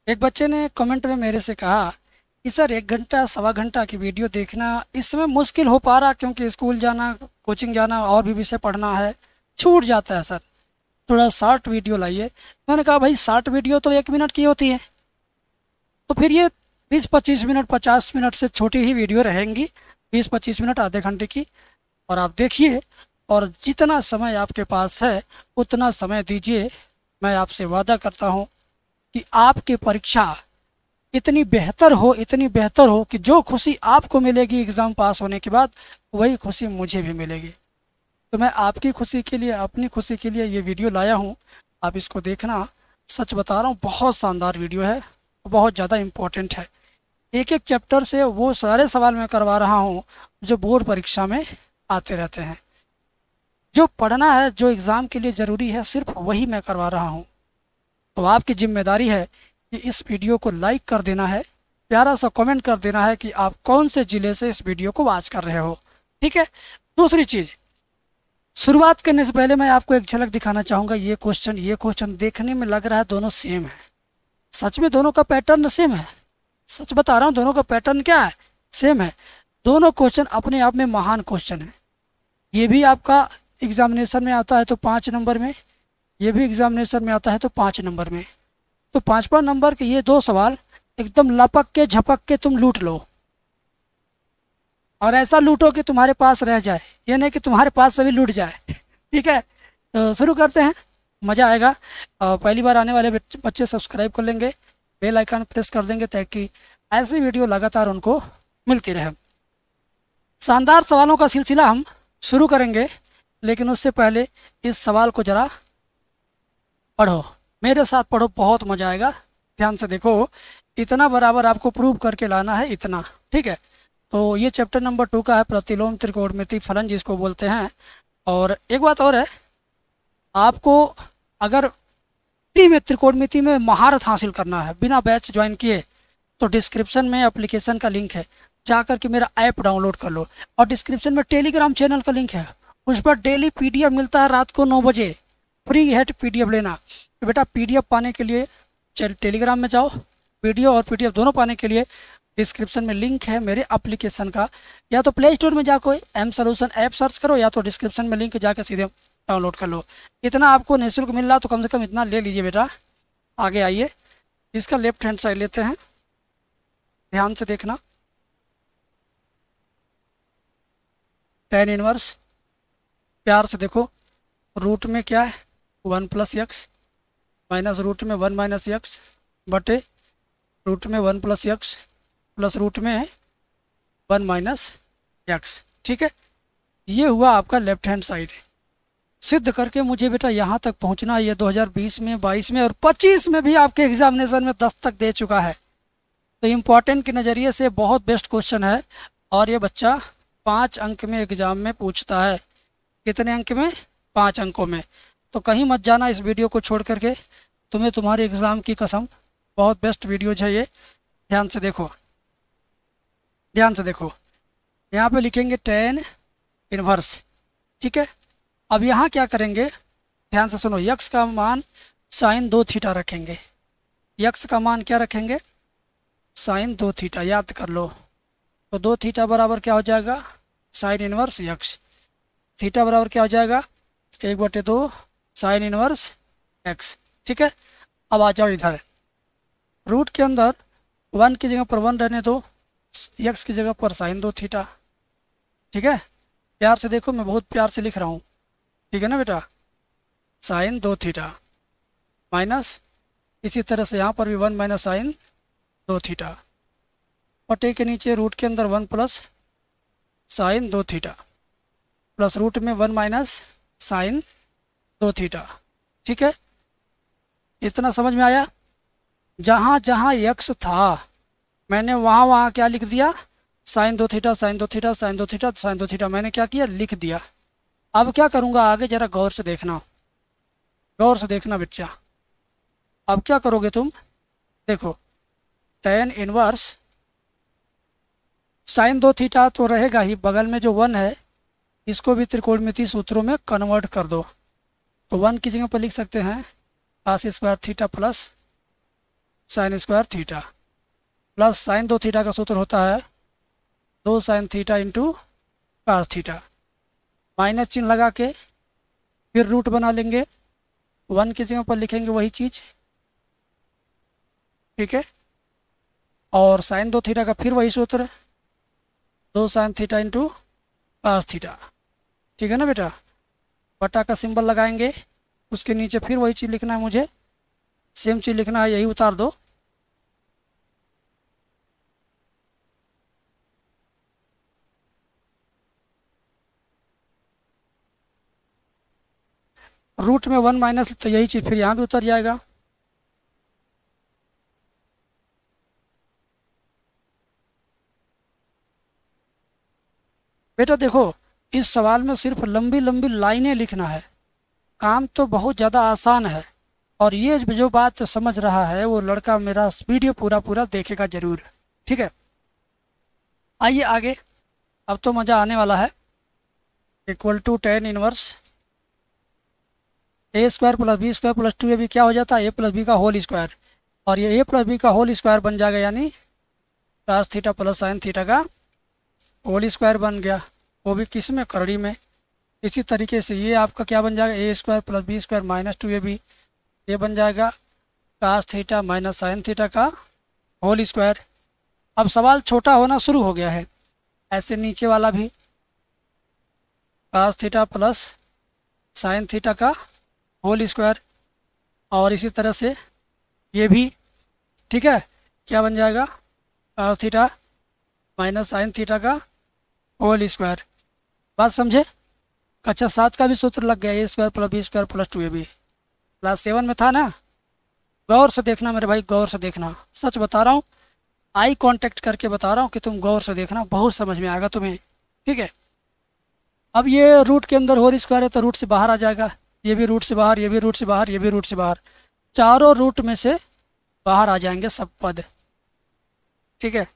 एक बच्चे ने कमेंट में मेरे से कहा कि सर 1 घंटा सवा घंटा की वीडियो देखना इस समय मुश्किल हो पा रहा, क्योंकि स्कूल जाना, कोचिंग जाना और भी विषय पढ़ना है, छूट जाता है सर। थोड़ा शॉर्ट वीडियो लाइए। मैंने कहा भाई शॉर्ट वीडियो तो 1 मिनट की होती है, तो फिर ये 20-25 मिनट 50 मिनट से छोटी ही वीडियो रहेंगी, 20-25 मिनट आधे घंटे की। और आप देखिए, और जितना समय आपके पास है उतना समय दीजिए। मैं आपसे वादा करता हूँ कि आपकी परीक्षा इतनी बेहतर हो, इतनी बेहतर हो कि जो खुशी आपको मिलेगी एग्ज़ाम पास होने के बाद, वही खुशी मुझे भी मिलेगी। तो मैं आपकी खुशी के लिए, अपनी खुशी के लिए ये वीडियो लाया हूँ। आप इसको देखना। सच बता रहा हूँ, बहुत शानदार वीडियो है, बहुत ज़्यादा इम्पोर्टेंट है। एक एक चैप्टर से वो सारे सवाल मैं करवा रहा हूँ जो बोर्ड परीक्षा में आते रहते हैं। जो पढ़ना है, जो एग्ज़ाम के लिए ज़रूरी है, सिर्फ वही मैं करवा रहा हूँ। तो आपकी जिम्मेदारी है कि इस वीडियो को लाइक कर देना है, प्यारा सा कमेंट कर देना है कि आप कौन से ज़िले से इस वीडियो को वॉच कर रहे हो। ठीक है। दूसरी चीज़, शुरुआत करने से पहले मैं आपको एक झलक दिखाना चाहूँगा। ये क्वेश्चन देखने में लग रहा है दोनों सेम है। सच में दोनों का पैटर्न सेम है। सच बता रहा हूँ, दोनों का पैटर्न क्या है, सेम है। दोनों क्वेश्चन अपने आप में महान क्वेश्चन है। ये भी आपका एग्जामिनेशन में आता है तो 5 नंबर में, ये भी एग्जामिनेशन में आता है तो 5 नंबर में। तो 5 नंबर के ये दो सवाल एकदम लपक के झपक के तुम लूट लो, और ऐसा लूटो कि तुम्हारे पास रह जाए, ये नहीं कि तुम्हारे पास सभी लूट जाए। ठीक है, तो शुरू करते हैं, मज़ा आएगा। पहली बार आने वाले बच्चे सब्सक्राइब कर लेंगे, बेल आइकन प्रेस कर देंगे ताकि ऐसी वीडियो लगातार उनको मिलती रहे। शानदार सवालों का सिलसिला हम शुरू करेंगे, लेकिन उससे पहले इस सवाल को ज़रा पढ़ो, मेरे साथ पढ़ो, बहुत मज़ा आएगा। ध्यान से देखो, इतना बराबर आपको प्रूव करके लाना है, इतना। ठीक है। तो ये चैप्टर नंबर 2 का है, प्रतिलोम त्रिकोणमिति फलन जिसको बोलते हैं। और एक बात और है, आपको अगर फ्री में त्रिकोणमिति में महारत हासिल करना है बिना बैच ज्वाइन किए, तो डिस्क्रिप्शन में एप्लीकेशन का लिंक है, जा कर के मेरा ऐप डाउनलोड कर लो। और डिस्क्रिप्शन में टेलीग्राम चैनल का लिंक है, उस पर डेली पीडीएफ मिलता है रात को 9 बजे। फ्री है पीडीएफ लेना। तो बेटा पीडीएफ पाने के लिए टेलीग्राम में जाओ, वीडियो और पीडीएफ दोनों पाने के लिए डिस्क्रिप्शन में लिंक है मेरे एप्लीकेशन का। या तो प्ले स्टोर में जाकर एम सॉल्यूशन ऐप सर्च करो, या तो डिस्क्रिप्शन में लिंक जाकर सीधे डाउनलोड कर लो। इतना आपको निःशुल्क मिल रहा तो कम से कम इतना ले लीजिए बेटा। आगे आइए, इसका लेफ्ट हैंड साइड लेते हैं, ध्यान से देखना। tan इनवर्स, प्यार से देखो, रूट में क्या है 1 + x, माइनस रूट में 1 - x बटे रूट में 1 + x प्लस रूट में 1 - x। ठीक है, ये हुआ आपका लेफ्ट हैंड साइड। सिद्ध करके मुझे बेटा यहाँ तक पहुँचना है। ये 2020 में, 22 में और 25 में भी आपके एग्जामिनेशन में 10 तक दे चुका है। तो इम्पॉर्टेंट के नज़रिए से बहुत बेस्ट क्वेश्चन है। और ये बच्चा 5 अंक में एग्ज़ाम में पूछता है। कितने अंक में? 5 अंकों में। तो कहीं मत जाना इस वीडियो को छोड़ करके, तुम्हें तुम्हारे एग्ज़ाम की कसम, बहुत बेस्ट वीडियो है ये। ध्यान से देखो, ध्यान से देखो, यहाँ पे लिखेंगे tan इनवर्स। ठीक है, अब यहाँ क्या करेंगे, ध्यान से सुनो। यक्स का मान sin 2 थीटा रखेंगे। यक्स का मान क्या रखेंगे? sin 2 थीटा, याद कर लो। तो 2 थीटा बराबर क्या हो जाएगा? sin inverse x. थीटा बराबर क्या हो जाएगा? 1/2 sin इनवर्स एक्स। ठीक है, अब आ जाओ इधर। रूट के अंदर 1 की जगह पर 1 रहने दो, एक्स की जगह पर sin 2 थीटा। ठीक है, प्यार से देखो, मैं बहुत प्यार से लिख रहा हूँ। ठीक है ना बेटा, sin 2 थीटा माइनस, इसी तरह से यहाँ पर भी 1 - sin 2 थीटा, पटे के नीचे रूट के अंदर 1 + sin 2 थीटा प्लस रूट में 1 - sin 2 थीटा। ठीक है, इतना समझ में आया? जहाँ जहाँ यक्स था मैंने वहाँ वहाँ क्या लिख दिया? sin 2 theta, sin 2 theta, sin 2 theta, sin 2 theta, मैंने क्या किया? लिख दिया। अब क्या करूँगा आगे, ज़रा गौर से देखना, गौर से देखना बच्चा। अब क्या करोगे तुम? देखो, tan इनवर्स sin 2 थीटा तो रहेगा ही, बगल में जो 1 है इसको भी त्रिकोणमिति सूत्रों में कन्वर्ट कर दो। तो 1 की जगह पर लिख सकते हैं cos² theta plus sine square theta plus sine 2 theta का सूत्र होता है 2 sine theta into cos theta. Minus चिन्ह लगा के फिर रूट बना लेंगे, 1 की जगह पर लिखेंगे वही चीज़, ठीक है। और साइन 2 थीटा का फिर वही सूत्र 2 sine theta into cos theta, ठीक है ना बेटा। बटा का सिंबल लगाएंगे, उसके नीचे फिर वही चीज़ लिखना है, मुझे सेम चीज़ लिखना है, यही उतार दो। रूट में 1 माइनस तो यही चीज़ फिर यहाँ भी उतर जाएगा। बेटा देखो, इस सवाल में सिर्फ लंबी लंबी लाइनें लिखना है, काम तो बहुत ज़्यादा आसान है। और ये जो बात समझ रहा है वो लड़का मेरा वीडियो पूरा पूरा देखेगा ज़रूर, ठीक है। आइए आगे, अब तो मज़ा आने वाला है। Equal to tan inverse A square plus B square plus 2ab क्या हो जाता है, ए प्लस बी का होल स्क्वायर। और ये ए प्लस बी का होल स्क्वायर बन जाएगा, यानी cos theta plus sine theta का होल स्क्वायर बन गया, वो भी किस में, करड़ी में। इसी तरीके से ये आपका क्या बन जाएगा, A square plus B square minus 2ab, ये बन जाएगा cos theta minus sine theta का होल स्क्वायर। अब सवाल छोटा होना शुरू हो गया है। ऐसे नीचे वाला भी cos theta plus sine theta का होल स्क्वायर, और इसी तरह से ये भी, ठीक है। क्या बन जाएगा, cos theta minus sine theta का होल स्क्वायर। बात समझे। कक्षा 7 का भी सूत्र लग गया, A square plus B square plus 2ab। Class 7 में था ना। गौर से देखना मेरे भाई, गौर से देखना, सच बता रहा हूँ, आई कांटेक्ट करके बता रहा हूँ कि तुम गौर से देखना, बहुत समझ में आएगा तुम्हें, ठीक है। अब ये रूट के अंदर होल स्क्वायर है तो रूट से बाहर आ जाएगा, ये भी रूट से बाहर, ये भी रूट से बाहर, ये भी रूट से बाहर, चारों रूट में से बाहर आ जाएंगे सब पद, ठीक है।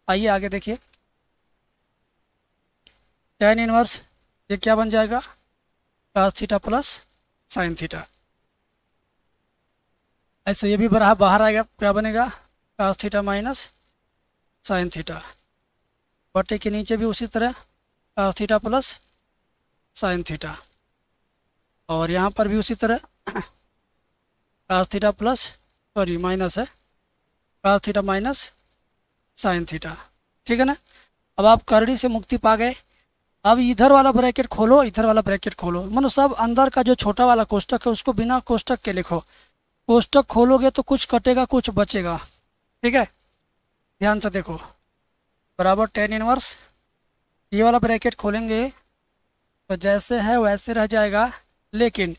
आइए आगे देखिए, टेन इनवर्स ये क्या बन जाएगा, cos theta plus sine theta. ऐसे ये भी बाहर आएगा, क्या बनेगा, cos theta minus sine theta. बटे के नीचे भी उसी तरह cos theta plus sine theta, और यहाँ पर भी उसी तरह cos theta plus, sorry minus है, cos theta minus sine theta, ठीक है ना। अब आप करड़ी से मुक्ति पा गए। अब इधर वाला ब्रैकेट खोलो, इधर वाला ब्रैकेट खोलो, मतलब सब अंदर का जो छोटा वाला कोष्टक है उसको बिना कोष्टक के लिखो। कोष्टक खोलोगे तो कुछ कटेगा कुछ बचेगा, ठीक है। ध्यान से देखो, बराबर टेन इनवर्स, ये वाला ब्रैकेट खोलेंगे तो जैसे है वैसे रह जाएगा, लेकिन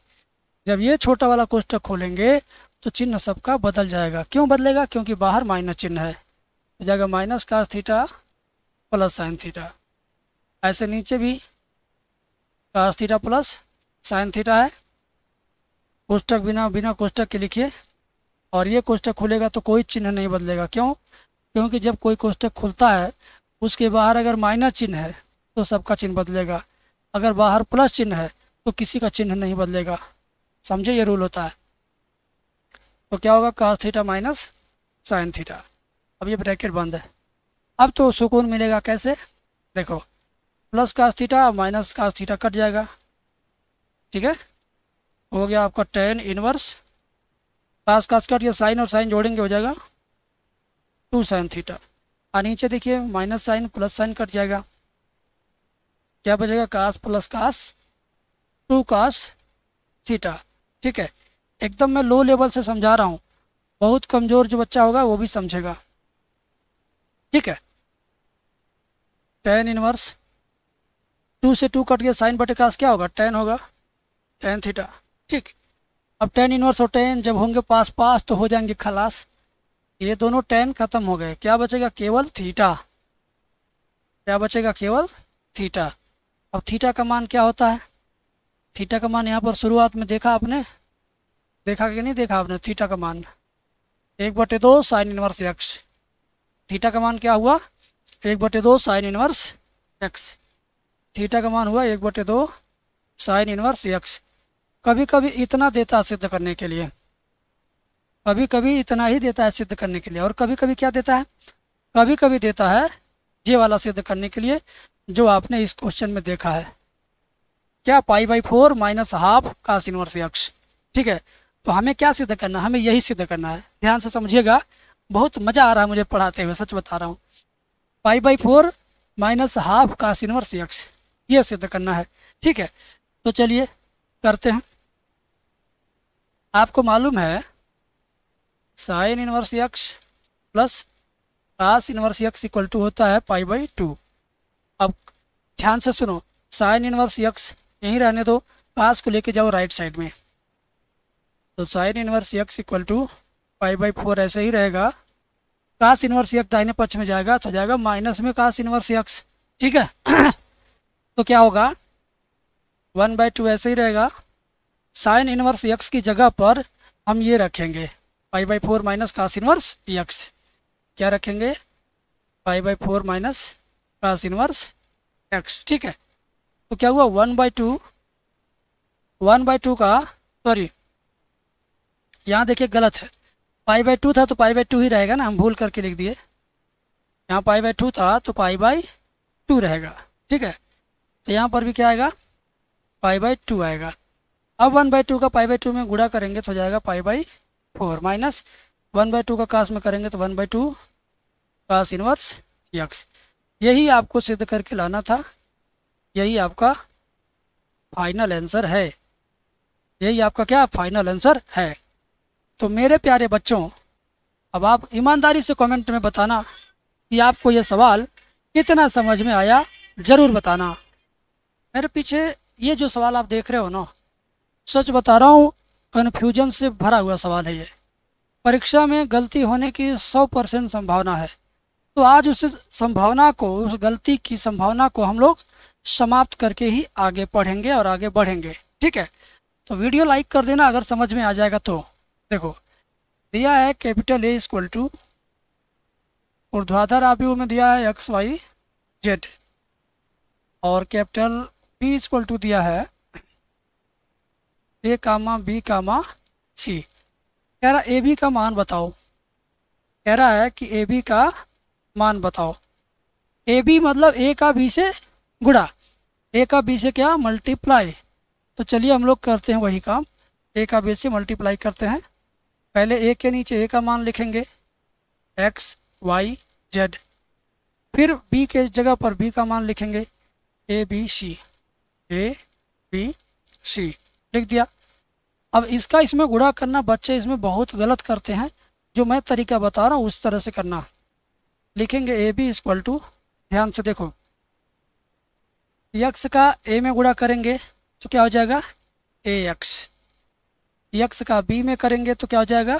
जब ये छोटा वाला कोष्टक खोलेंगे तो चिन्ह सबका बदल जाएगा। क्यों बदलेगा, क्योंकि बाहर माइनस चिन्ह है, हो जाएगा minus cos theta plus sine theta. ऐसे नीचे भी cos theta plus sine theta है, कोष्टक बिना कोष्टक के लिखिए। और ये कोष्टक खुलेगा तो कोई चिन्ह नहीं बदलेगा, क्यों, क्योंकि जब कोई कोष्टक खुलता है उसके बाहर अगर माइनस चिन्ह है तो सबका चिन्ह बदलेगा, अगर बाहर प्लस चिन्ह है तो किसी का चिन्ह नहीं बदलेगा। समझे, ये रूल होता है। तो क्या होगा, cos theta minus sine theta. अब ये ब्रैकेट बंद है। अब तो सुकून मिलेगा, कैसे, देखो, plus cos theta minus cos theta cut जाएगा, ठीक है। हो गया आपका tan inverse, cos cos cut, ये साइन और साइन जोड़ेंगे हो जाएगा 2 साइन थीटा। और नीचे देखिए minus sine plus sine cut जाएगा, क्या बचेगा, कास प्लस कास 2 कास थीटा, ठीक है। एकदम मैं लो लेवल से समझा रहा हूँ, बहुत कमज़ोर जो बच्चा होगा वो भी समझेगा, ठीक है। टेन इनवर्स 2 से 2 कट गया, साइन बटे कास क्या होगा, टेन होगा, टेन थीटा, ठीक। अब टेन इनवर्स और टेन जब होंगे पास पास तो हो जाएंगे खलास, ये दोनों टेन खत्म हो गए, क्या बचेगा, केवल थीटा, क्या बचेगा, केवल थीटा। अब थीटा का मान क्या होता है, थीटा का मान यहाँ पर शुरुआत में देखा आपने, देखा कि नहीं देखा आपने, थीटा का मान 1/2 साइन इनवर्स एक्स। थीटा का मान क्या हुआ, 1/2 साइन इनवर्स एक्स। थीटा का मान हुआ 1/2 साइन इनवर्स एक्स। कभी कभी इतना देता सिद्ध करने के लिए, कभी कभी इतना ही देता है सिद्ध करने के लिए, और कभी कभी क्या देता है, कभी कभी देता है ये वाला सिद्ध करने के लिए जो आपने इस क्वेश्चन में देखा है, क्या π/4 minus half cos inverse x। ठीक है, तो हमें क्या सिद्ध करना है, हमें यही सिद्ध करना है। ध्यान से समझिएगा, बहुत मज़ा आ रहा है मुझे पढ़ाते हुए, सच बता रहा हूँ। π/4 minus half cos inverse x, ये सिद्ध करना है। ठीक है, तो चलिए करते हैं। आपको मालूम है sine inverse x plus cos inverse x equal to होता है π/2। अब ध्यान से सुनो, साइन इनवर्स x यहीं रहने दो, cos को लेके जाओ राइट साइड में, तो sine inverse x equal to π/4 ऐसे ही रहेगा। cos इनवर्स x दाहिने पक्ष में जाएगा तो जाएगा माइनस में cos इनवर्स x। ठीक है तो क्या होगा, 1/2 ऐसे ही रहेगा। साइन इनवर्स x की जगह पर हम ये रखेंगे π/4 माइनस cos इनवर्स x। क्या रखेंगे, π/4 माइनस cos इनवर्स x। ठीक है, तो क्या हुआ, 1/2 का, सॉरी यहाँ देखिए गलत है, π/2 था तो π/2 ही रहेगा ना, हम भूल करके लिख दिए। यहाँ π/2 था तो π/2 रहेगा। ठीक है, तो यहाँ पर भी क्या आएगा, π/2 आएगा। अब 1/2 का π/2 में गुणा करेंगे तो हो जाएगा π/4 माइनस 1/2 का cos में करेंगे तो 1/2 cos इनवर्स x। यही आपको सिद्ध करके लाना था, यही आपका फाइनल आंसर है, यही आपका क्या फाइनल आंसर है। तो मेरे प्यारे बच्चों, अब आप ईमानदारी से कमेंट में बताना कि आपको ये सवाल कितना समझ में आया, ज़रूर बताना। मेरे पीछे ये जो सवाल आप देख रहे हो ना, सच बता रहा हूँ कन्फ्यूजन से भरा हुआ सवाल है ये। परीक्षा में गलती होने की 100% संभावना है, तो आज उस संभावना को, उस गलती की संभावना को हम लोग समाप्त करके ही आगे पढ़ेंगे और आगे बढ़ेंगे। ठीक है, तो वीडियो लाइक कर देना अगर समझ में आ जाएगा तो। देखो दिया है कैपिटल A इक्वल टू, ऊर्ध्वाधर आव्यूह में दिया है XYZ, और कैपिटल B इक्वल टू दिया है A, B, C। कह रहा AB का मान बताओ, कह रहा है कि AB का मान बताओ। AB मतलब A का B से गुणा, A का B से क्या मल्टीप्लाई। तो चलिए हम लोग करते हैं वही काम, A का B से मल्टीप्लाई करते हैं। पहले A के नीचे A का मान लिखेंगे XYZ, फिर B के जगह पर B का मान लिखेंगे ABC, ABC लिख दिया। अब इसका इसमें गुणा करना बच्चे इसमें बहुत गलत करते हैं, जो मैं तरीका बता रहा हूँ उस तरह से करना। लिखेंगे AB इक्वल टू, ध्यान से देखो, x का A में गुणा करेंगे तो क्या हो जाएगा AX, x का B में करेंगे तो क्या हो जाएगा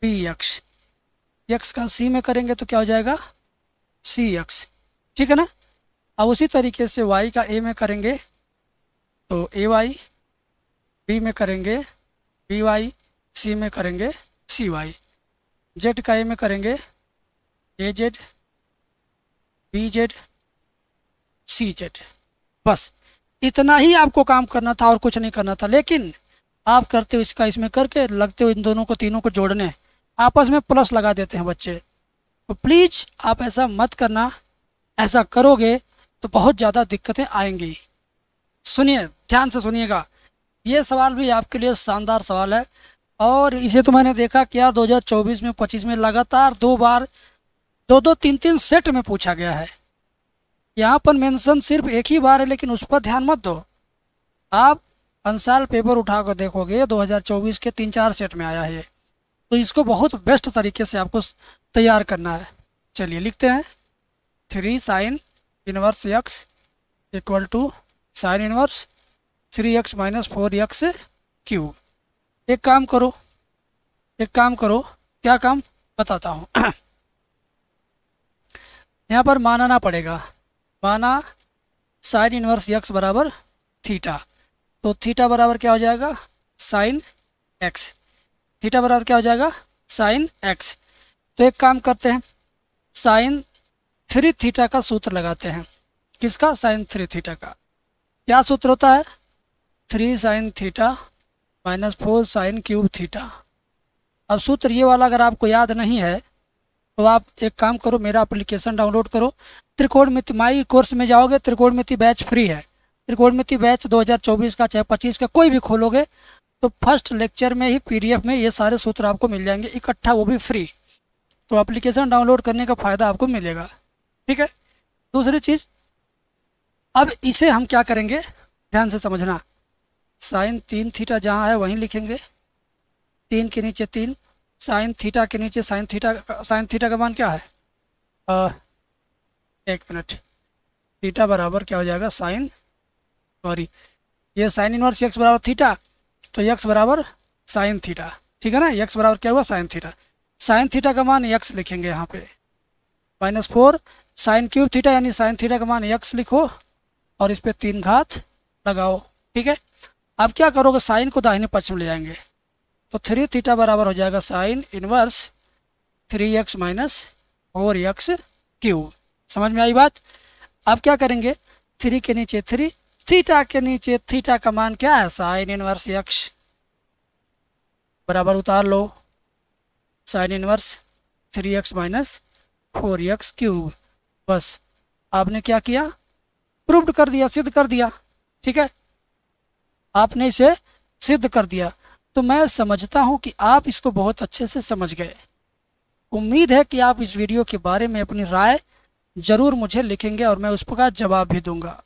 BX, x का C में करेंगे तो क्या हो जाएगा CX। ठीक है ना। अब उसी तरीके से y का A में करेंगे तो AY, B में करेंगे BY, C में करेंगे CY, Z का A में करेंगे AZ, BZ, CZ। बस इतना ही आपको काम करना था और कुछ नहीं करना था, लेकिन आप करते हो इसका इसमें करके, लगते हो इन दोनों को, तीनों को जोड़ने, आपस में प्लस लगा देते हैं बच्चे। तो प्लीज़ आप ऐसा मत करना, ऐसा करोगे तो बहुत ज़्यादा दिक्कतें आएंगी। सुनिए, ध्यान से सुनिएगा, ये सवाल भी आपके लिए शानदार सवाल है, और इसे तो मैंने देखा क्या 2024 में 25 में लगातार 2 बार 2-2, 3-3 सेट में पूछा गया है। यहाँ पर मेंशन सिर्फ एक ही बार है, लेकिन उस पर ध्यान मत दो। आप अंसाल पेपर उठा कर देखोगे 2024 के 3-4 सेट में आया है ये, तो इसको बहुत बेस्ट तरीके से आपको तैयार करना है। चलिए लिखते हैं 3 sine inverse x equal to sine inverse 3x minus 4x cube. एक काम करो, क्या काम बताता हूँ यहाँ पर मानना पड़ेगा, माना साइन इनवर्स x बराबर थीटा, तो थीटा बराबर क्या हो जाएगा साइन x, थीटा बराबर क्या हो जाएगा साइन x। तो एक काम करते हैं, साइन 3 थीटा का सूत्र लगाते हैं। किसका, साइन 3 थीटा का। क्या सूत्र होता है, 3 sine theta minus 4 sine cube theta. अब सूत्र ये वाला अगर आपको याद नहीं है तो आप एक काम करो, मेरा एप्लीकेशन डाउनलोड करो, त्रिकोणमिति माई कोर्स में जाओगे, त्रिकोणमिति बैच फ्री है। त्रिकोणमिति बैच 2024 का चाहे 25 का कोई भी खोलोगे तो फर्स्ट लेक्चर में ही PDF में ये सारे सूत्र आपको मिल जाएंगे इकट्ठा, वो भी फ्री। तो एप्लीकेशन डाउनलोड करने का फ़ायदा आपको मिलेगा, ठीक है। दूसरी चीज़, अब इसे हम क्या करेंगे, ध्यान से समझना। साइन 3 थीटा जहाँ है वहीं लिखेंगे, 3 के नीचे 3, साइन थीटा के नीचे साइन थीटा का मान क्या है, एक मिनट, थीटा बराबर क्या हो जाएगा, साइन, सॉरी ये साइन इनवर्स एक्स बराबर थीटा, तो एक्स बराबर साइन थीटा, ठीक है ना। एक्स बराबर क्या हुआ, साइन थीटा। साइन थीटा का मान एक्स लिखेंगे यहाँ पे, -4 साइन क्यूब थीटा, यानी साइन थीटा का मान एक्स लिखो और इस पर 3 घात लगाओ, ठीक है। अब क्या करोगे, साइन को दाहिने पक्ष में ले जाएंगे, तो 3 थीटा बराबर हो जाएगा sign inverse 3x minus 4x cube. समझ में आई बात। अब क्या करेंगे, 3 के नीचे 3, थीटा के नीचे थीटा का मान क्या है, साइन इनवर्स x, बराबर उतार लो, sine inverse 3x minus 4x cube. बस आपने क्या किया, प्रूव्ड कर दिया, सिद्ध कर दिया, ठीक है, आपने इसे सिद्ध कर दिया। तो मैं समझता हूं कि आप इसको बहुत अच्छे से समझ गए। उम्मीद है कि आप इस वीडियो के बारे में अपनी राय ज़रूर मुझे लिखेंगे और मैं उसका जवाब भी दूंगा।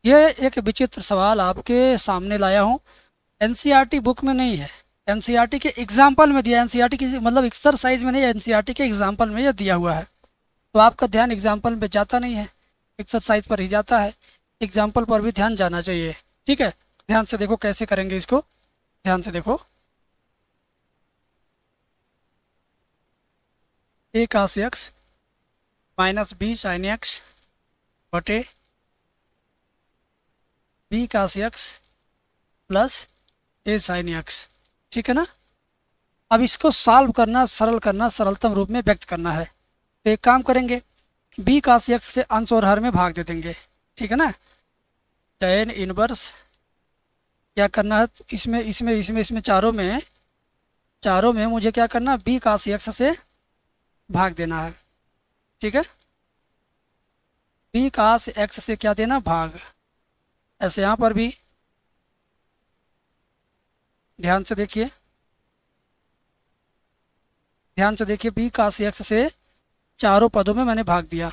ये एक विचित्र सवाल आपके सामने लाया हूँ, NCERT बुक में नहीं है, NCERT के एग्जाम्पल में दिया, NCERT की मतलब एक्सरसाइज में नहीं, NCERT के एग्जाम्पल में यह दिया हुआ है। तो आपका ध्यान एग्जाम्पल पे जाता नहीं है, एक्सरसाइज पर ही जाता है। एग्जाम्पल पर भी ध्यान जाना चाहिए, ठीक है। ध्यान से देखो कैसे करेंगे इसको, ध्यान से देखो। a cos x minus b sin x बटे b cos x plus a sin x, ठीक है ना। अब इसको सॉल्व करना, सरल करना, सरलतम रूप में व्यक्त करना है। तो एक काम करेंगे, b cos x से अंश और हर में भाग दे देंगे, ठीक है ना। tan इनवर्स क्या करना है, इसमें चारों में मुझे क्या करना, b cos x से भाग देना है, ठीक है। b cos x से क्या देना, भाग। ऐसे यहाँ पर भी ध्यान से देखिए, b cos x से चारों पदों में मैंने भाग दिया।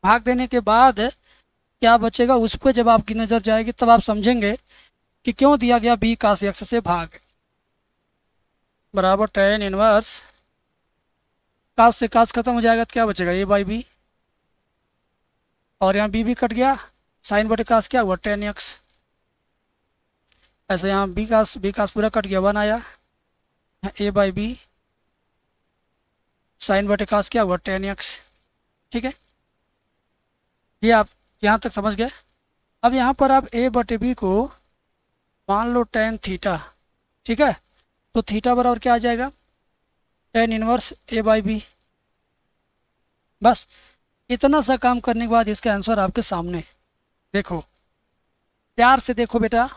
भाग देने के बाद क्या बचेगा, उस पर जब आपकी नज़र जाएगी तब आप समझेंगे कि क्यों दिया गया b cos x से भाग, बराबर tan इनवर्स कास से कास खत्म हो जाएगा तो क्या बचेगा, a बाई बी, और यहाँ b भी कट गया, साइन बटे कास क्या हुआ, tan x। ऐसे यहाँ b कास पूरा कट गया, 1 आया, a बाई बी, साइन बटे कास क्या हुआ, tan x, ठीक है। ये आप यहाँ तक समझ गए। अब यहाँ पर आप a बटे b को मान लो tan थीटा, ठीक है। तो थीटा बराबर क्या आ जाएगा, tan inverse a by B. बस इतना सा काम करने के बाद इसका आंसर आपके सामने, देखो प्यार से देखो बेटा,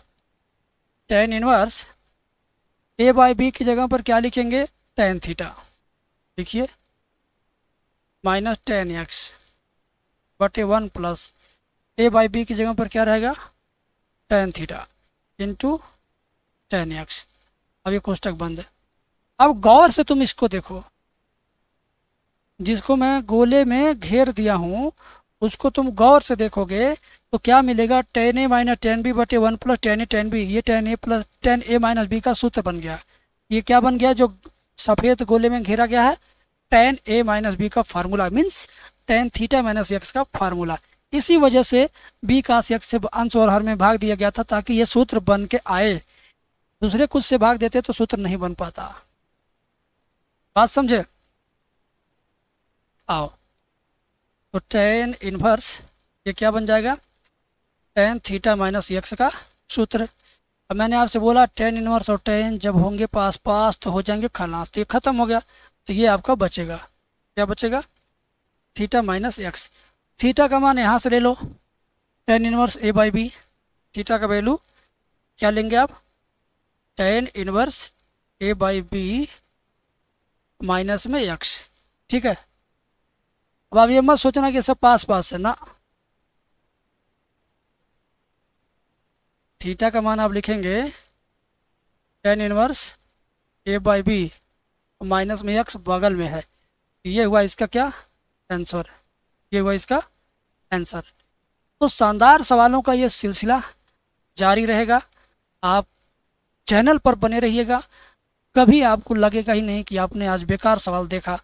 tan inverse a by B की जगह पर क्या लिखेंगे, tan थीटा लिखिए, माइनस tan x बटे 1 प्लस a बाई बी की जगह पर क्या रहेगा, tan theta into tan x। अब ये कोष्टक बंद है। अब गौर से तुम इसको देखो, जिसको मैं गोले में घेर दिया हूँ उसको तुम गौर से देखोगे तो क्या मिलेगा, tan a minus tan b बटे 1 plus tan a tan b। ये tan a plus tan a minus b का सूत्र बन गया। ये क्या बन गया, जो सफ़ेद गोले में घेरा गया है, tan a माइनस b का formula, means tan theta minus x का फार्मूला। इसी वजह से b cos x से अंश और हर में भाग दिया गया था ताकि ये सूत्र बन के आए। दूसरे कुछ से भाग देते तो सूत्र नहीं बन पाता। बात समझे। आओ, तो tan इनवर्स ये क्या बन जाएगा, tan थीटा माइनस x का सूत्र। अब मैंने आपसे बोला tan इनवर्स और tan जब होंगे पास पास तो हो जाएंगे खलास, तो ये खत्म हो गया। तो ये आपका बचेगा, क्या बचेगा, थीटा माइनस x। थीटा का मान यहाँ से ले लो, tan inverse a by B. Theta का वैल्यू क्या लेंगे आप, tan inverse a by B minus में x। ठीक है, अब आप ये मत सोचना कि सब पास पास है ना। थीटा का मान आप लिखेंगे tan inverse a by B, minus में x बगल में है। ये हुआ इसका क्या आंसर, ये हुआ इसका आंसर। तो शानदार सवालों का ये सिलसिला जारी रहेगा। आप चैनल पर बने रहिएगा। कभी आपको लगेगा ही नहीं कि आपने आज बेकार सवाल देखा,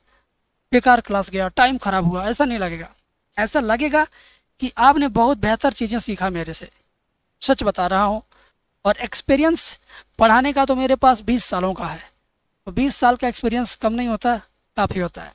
बेकार क्लास गया, टाइम खराब हुआ, ऐसा नहीं लगेगा। ऐसा लगेगा कि आपने बहुत बेहतर चीज़ें सीखा मेरे से। सच बता रहा हूँ। और एक्सपीरियंस पढ़ाने का तो मेरे पास 20 सालों का है। तो 20 साल का एक्सपीरियंस कम नहीं होता, काफ़ी होता है।